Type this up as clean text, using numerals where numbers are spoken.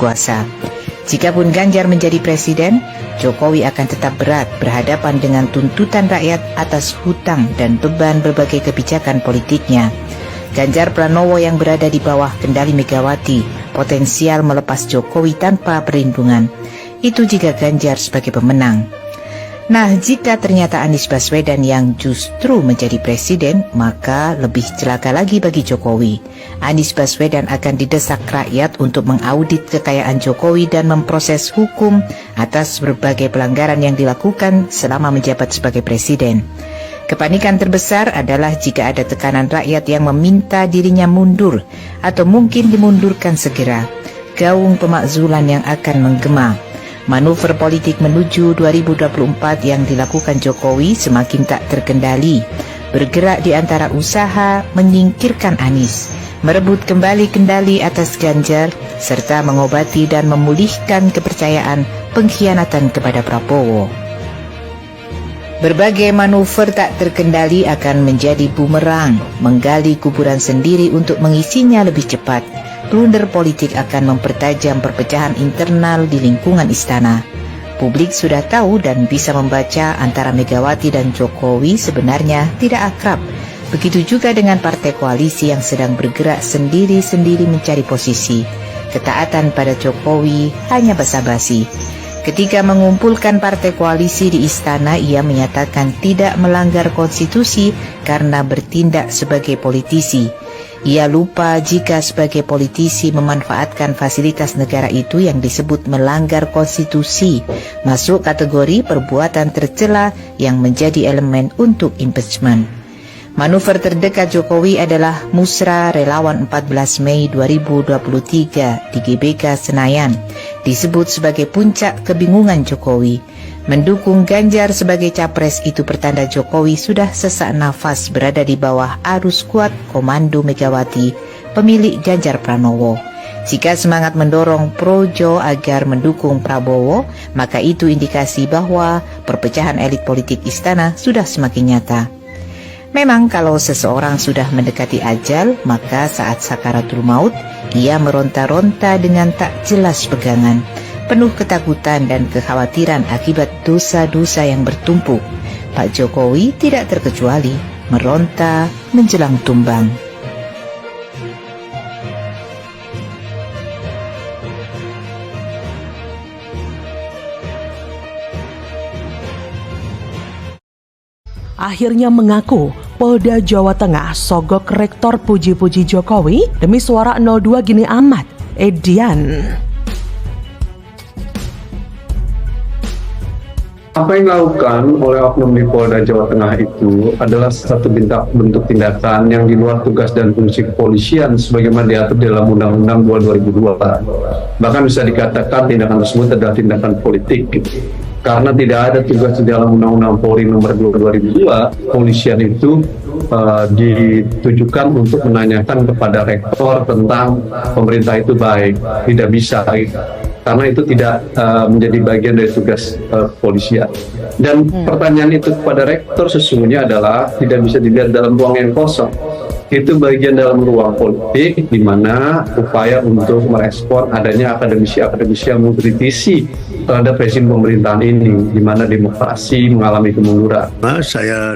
berkuasa. Jikapun Ganjar menjadi presiden, Jokowi akan tetap berat berhadapan dengan tuntutan rakyat atas hutang dan beban berbagai kebijakan politiknya. Ganjar Pranowo yang berada di bawah kendali Megawati potensial melepas Jokowi tanpa perlindungan. Itu jika Ganjar sebagai pemenang. Nah, jika ternyata Anies Baswedan yang justru menjadi presiden, maka lebih celaka lagi bagi Jokowi. Anies Baswedan akan didesak rakyat untuk mengaudit kekayaan Jokowi dan memproses hukum atas berbagai pelanggaran yang dilakukan selama menjabat sebagai presiden. Kepanikan terbesar adalah jika ada tekanan rakyat yang meminta dirinya mundur atau mungkin dimundurkan segera. Gaung pemakzulan yang akan menggema. Manuver politik menuju 2024 yang dilakukan Jokowi semakin tak terkendali, bergerak di antara usaha menyingkirkan Anies, merebut kembali kendali atas Ganjar, serta mengobati dan memulihkan kepercayaan pengkhianatan kepada Prabowo. Berbagai manuver tak terkendali akan menjadi bumerang, menggali kuburan sendiri untuk mengisinya lebih cepat. Blunder politik akan mempertajam perpecahan internal di lingkungan istana. Publik sudah tahu dan bisa membaca antara Megawati dan Jokowi sebenarnya tidak akrab. Begitu juga dengan partai koalisi yang sedang bergerak sendiri-sendiri mencari posisi. Ketaatan pada Jokowi hanya basa-basi. Ketika mengumpulkan partai koalisi di istana, ia menyatakan tidak melanggar konstitusi karena bertindak sebagai politisi. Ia lupa jika sebagai politisi memanfaatkan fasilitas negara itu yang disebut melanggar konstitusi, masuk kategori perbuatan tercela yang menjadi elemen untuk impeachment. Manuver terdekat Jokowi adalah Musra Relawan 14 Mei 2023 di GBK Senayan, disebut sebagai puncak kebingungan Jokowi. Mendukung Ganjar sebagai capres itu pertanda Jokowi sudah sesak nafas berada di bawah arus kuat komando Megawati, pemilik Ganjar Pranowo. Jika semangat mendorong Projo agar mendukung Prabowo, maka itu indikasi bahwa perpecahan elit politik istana sudah semakin nyata. Memang kalau seseorang sudah mendekati ajal, maka saat sakaratul maut, ia meronta-ronta dengan tak jelas pegangan, penuh ketakutan dan kekhawatiran akibat dosa-dosa yang bertumpuk. Pak Jokowi tidak terkecuali, meronta menjelang tumbang. Akhirnya mengaku Polda Jawa Tengah sogok rektor puji-puji Jokowi demi suara 02 gini amat. Edian. Apa yang dilakukan oleh oknum di Polda Jawa Tengah itu adalah satu bentuk tindakan yang di luar tugas dan fungsi kepolisian sebagaimana diatur dalam Undang-Undang 2002. Bahkan bisa dikatakan tindakan tersebut adalah tindakan politik. Karena tidak ada tugas di dalam Undang-Undang Polri nomor 2 2002, kepolisian itu ditujukan untuk menanyakan kepada rektor tentang pemerintah itu baik, tidak bisa, karena itu tidak menjadi bagian dari tugas kepolisian. Dan pertanyaan itu kepada rektor sesungguhnya adalah tidak bisa dilihat dalam ruang yang kosong. Itu bagian dalam ruang politik di mana upaya untuk merespon adanya akademisi-akademisi yang mengkritisi terhadap rezim pemerintahan ini, di mana demokrasi mengalami kemunduran. Saya